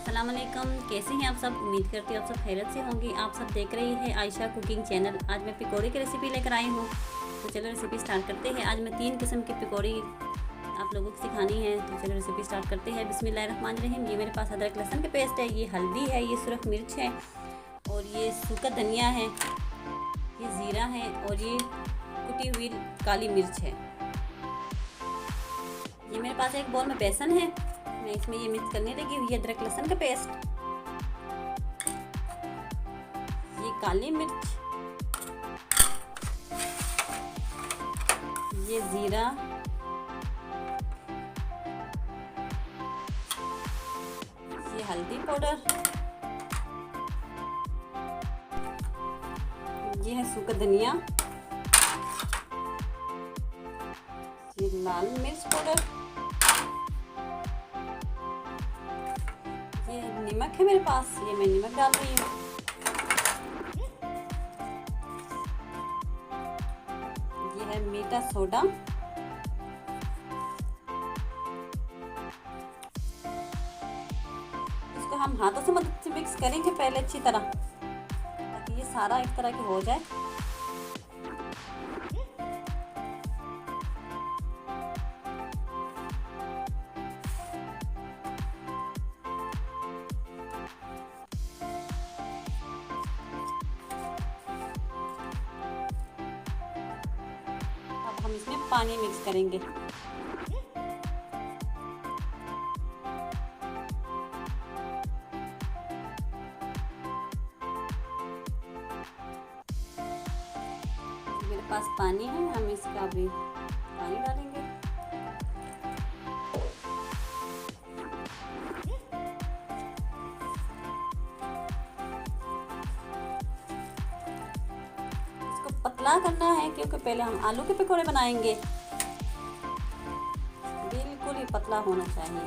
अस्सलाम वालेकुम, कैसे हैं आप सब। उम्मीद करती हूँ आप सब खैरियत से होंगे। आप सब देख रही हैं आयशा कुकिंग चैनल। आज मैं पकौड़े की रेसिपी लेकर आई हूँ, तो चलो रेसिपी स्टार्ट करते हैं। आज मैं 3 किस्म की पकौड़ी आप लोगों को सिखानी है, तो चलो रेसिपी स्टार्ट करते हैं। बिस्मिल्लाहिर्रहमानिर्रहीम। ये मेरे पास अदरक लहसुन का पेस्ट है, ये हल्दी है, ये सुरख मिर्च है, और ये सूखा धनिया है, ये ज़ीरा है, और ये कुटी हुई काली मिर्च है। ये मेरे पास एक बॉल में बेसन है, मैं इसमें ये मिक्स करने लगी हुई है। अदरक लहसुन का पेस्ट, ये काली मिर्च, ये जीरा, ये हल्दी पाउडर, ये है सूखा धनिया, ये लाल मिर्च पाउडर, ये नमक है मेरे पास, ये मैं नमक डाल रही हूँ। ये है मीठा सोडा, इसको हम हाथों से मदद से मिक्स करेंगे पहले अच्छी तरह, ताकि ये सारा एक तरह के हो जाए। हम इसमें पानी मिक्स करेंगे। मेरे पास पानी है, हम इसका भी पानी डालेंगे। पतला करना है, क्योंकि पहले हम आलू के पकौड़े बनाएंगे। बिल्कुल ही पतला होना चाहिए।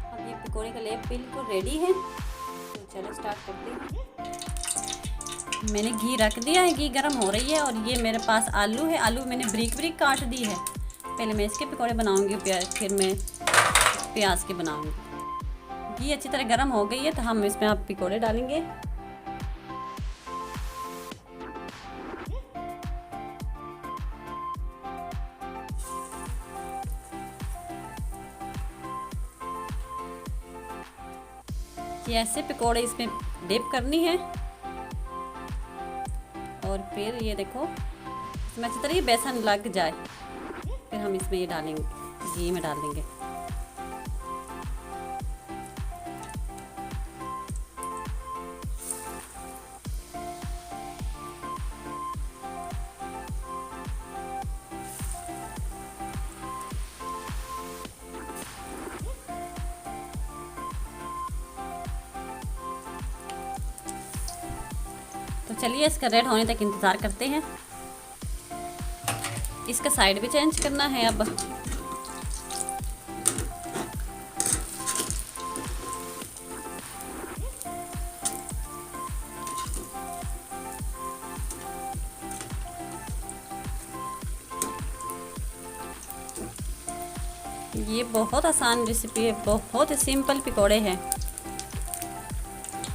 अब ये पकौड़े का लेप बिल्कुल रेडी है, तो चलो स्टार्ट करते हैं। मैंने घी रख दिया है, घी गर्म हो रही है, और ये मेरे पास आलू है। आलू मैंने ब्रिक ब्रिक काट दी है। पहले मैं इसके पकौड़े बनाऊंगी, फिर मैं प्याज के बनाऊंगी। घी अच्छी तरह गर्म हो गई है, तो हम इसमें आप पकौड़े डालेंगे। ये ऐसे पकौड़े इसमें डिप करनी है, और फिर ये देखो इसमें अच्छी तरह ये बेसन लग जाए, फिर हम इसमें ये डालेंगे, घी में डाल देंगे। तो चलिए इसका रेड होने तक इंतज़ार करते हैं। इसका साइड भी चेंज करना है अब। ये बहुत आसान रेसिपी है, बहुत ही सिंपल पकौड़े हैं।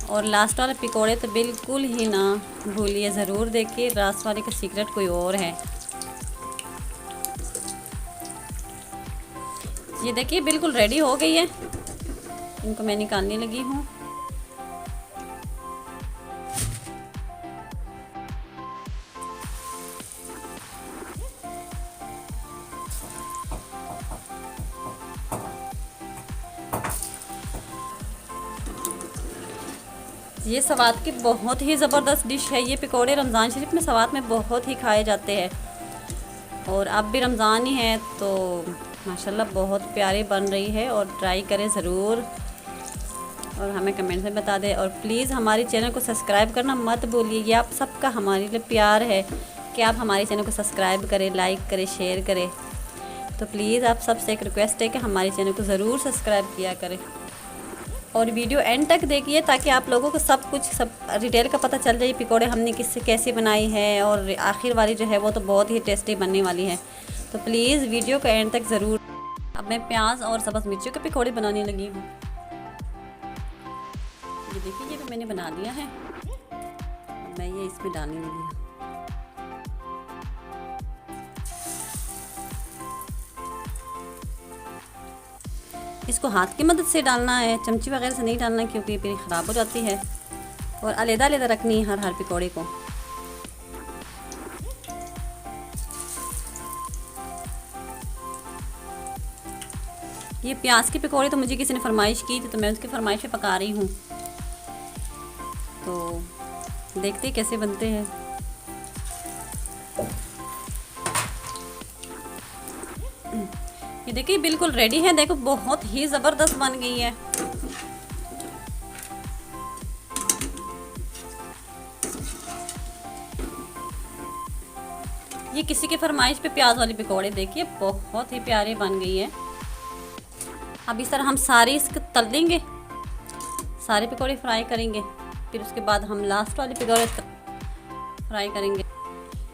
और लास्ट वाले पकौड़े तो बिल्कुल ही ना भूलिए, ज़रूर देखिए। लास्ट वाले का सीक्रेट कोई और है। ये देखिए बिल्कुल रेडी हो गई है, इनको मैं निकालने लगी हूँ। ये सवाद की बहुत ही ज़बरदस्त डिश है। ये पकौड़े रमज़ान शरीफ में सवाद में बहुत ही खाए जाते हैं, और अब भी रमज़ान ही है, तो माशाल्लाह बहुत प्यारे बन रही है। और ट्राई करें ज़रूर, और हमें कमेंट में बता दें। और प्लीज़ हमारे चैनल को सब्सक्राइब करना मत भूलिए। ये आप सबका हमारे लिए प्यार है कि आप हमारे चैनल को सब्सक्राइब करें, लाइक करें, शेयर करें। तो प्लीज़ आप सबसे एक रिक्वेस्ट है कि हमारे चैनल को ज़रूर सब्सक्राइब किया करें और वीडियो एंड तक देखिए ताकि आप लोगों को सब डिटेल का पता चल जाए पकौड़े हमने किससे कैसे बनाई है। और आखिर वाली जो है वो तो बहुत ही टेस्टी बनने वाली है, तो प्लीज़ वीडियो को एंड तक ज़रूर। अब मैं प्याज और सब्ज़ मिर्चों के पकौड़े बनाने लगी हूँ। ये देखिए ये भी मैंने बना दिया है, मैं ये इसमें डालने लगी हूँ। इसको हाथ की मदद से डालना है, चमची वगैरह से नहीं डालना क्योंकि फिर ख़राब हो जाती है। और अलग-अलग रखनी है हर पकौड़े को। ये प्याज के पकौड़े तो मुझे किसी ने फरमाइश की थी, तो मैं उसकी फरमाइश पे पका रही हूँ। तो देखते कैसे बनते हैं। ये देखिए बिल्कुल रेडी है, देखो बहुत ही ज़बरदस्त बन गई है। ये किसी की फरमाइश पे प्याज वाली पकौड़े देखिए बहुत ही प्यारे बन गई है। अब इस तरह हम सारे इसको तल देंगे, सारे पकौड़े फ्राई करेंगे, फिर उसके बाद हम लास्ट वाले पकौड़े फ्राई करेंगे।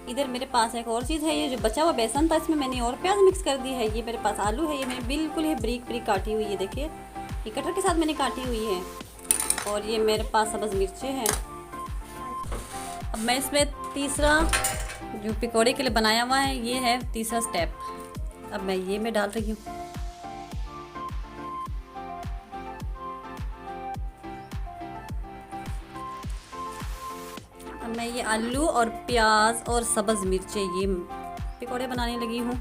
इधर मेरे पास एक और चीज़ है, ये जो बचा हुआ बेसन था इसमें मैंने और प्याज मिक्स कर दी है। ये मेरे पास आलू है, ये मैंने बिल्कुल ही बारीक बारीक काटी हुई है, देखिए ये कटर के साथ मैंने काटी हुई है। और ये मेरे पास सब्ज़ मिर्चें हैं। अब मैं इसमें तीसरा जो पकौड़े के लिए बनाया हुआ है ये है तीसरा स्टेप। अब मैं डाल रही हूँ। अब मैं ये आलू और प्याज और सब्ज़ मिर्चें ये पकौड़े बनाने लगी हूँ।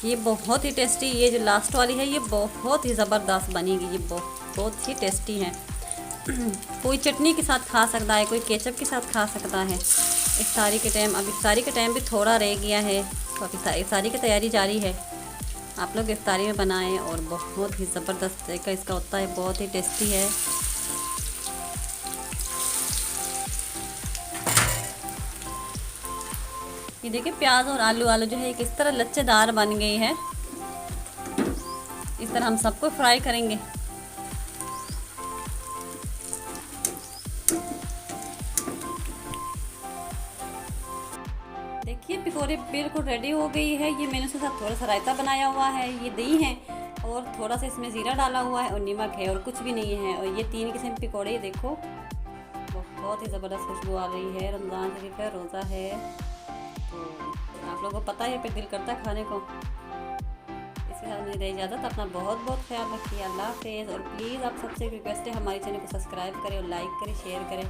ये बहुत ही टेस्टी, ये जो लास्ट वाली है ये बहुत ही ज़बरदस्त बनेगी, ये बहुत ही टेस्टी है। कोई चटनी के साथ खा सकता है, कोई केचप के साथ खा सकता है। इफ्तारी के टाइम, अब इफ्तारी के टाइम भी थोड़ा रह गया है, तो अब इफ्तारी की तैयारी जारी है। आप लोग इफ्तारी में बनाएं और बहुत ही ज़बरदस्त तरीका इसका होता है, बहुत ही टेस्टी है। ये देखिए प्याज और आलू जो है किस तरह लच्छेदार बन गई है। इस तरह हम सबको फ्राई करेंगे। देखिए पकौड़े बिल्कुल रेडी हो गई है। ये मैंने उसके साथ थोड़ा सा रायता बनाया हुआ है, ये दही है और थोड़ा सा इसमें ज़ीरा डाला हुआ है और नमक है और कुछ भी नहीं है। और ये 3 किस्म के पकौड़े देखो बहुत ही ज़बरदस्त खुशबू आ रही है। रमज़ान शरीफ है, रोज़ा है, तो आप लोगों को पता है फिर दिल करता है खाने को। इसके साथ मुझे दे इजाज़त, अपना बहुत बहुत ख्याल रखिए। अल्लाह हाफ़िज़। और प्लीज़ आप सबसे रिक्वेस्ट है हमारे चैनल को सब्सक्राइब करें और लाइक करें, शेयर करें।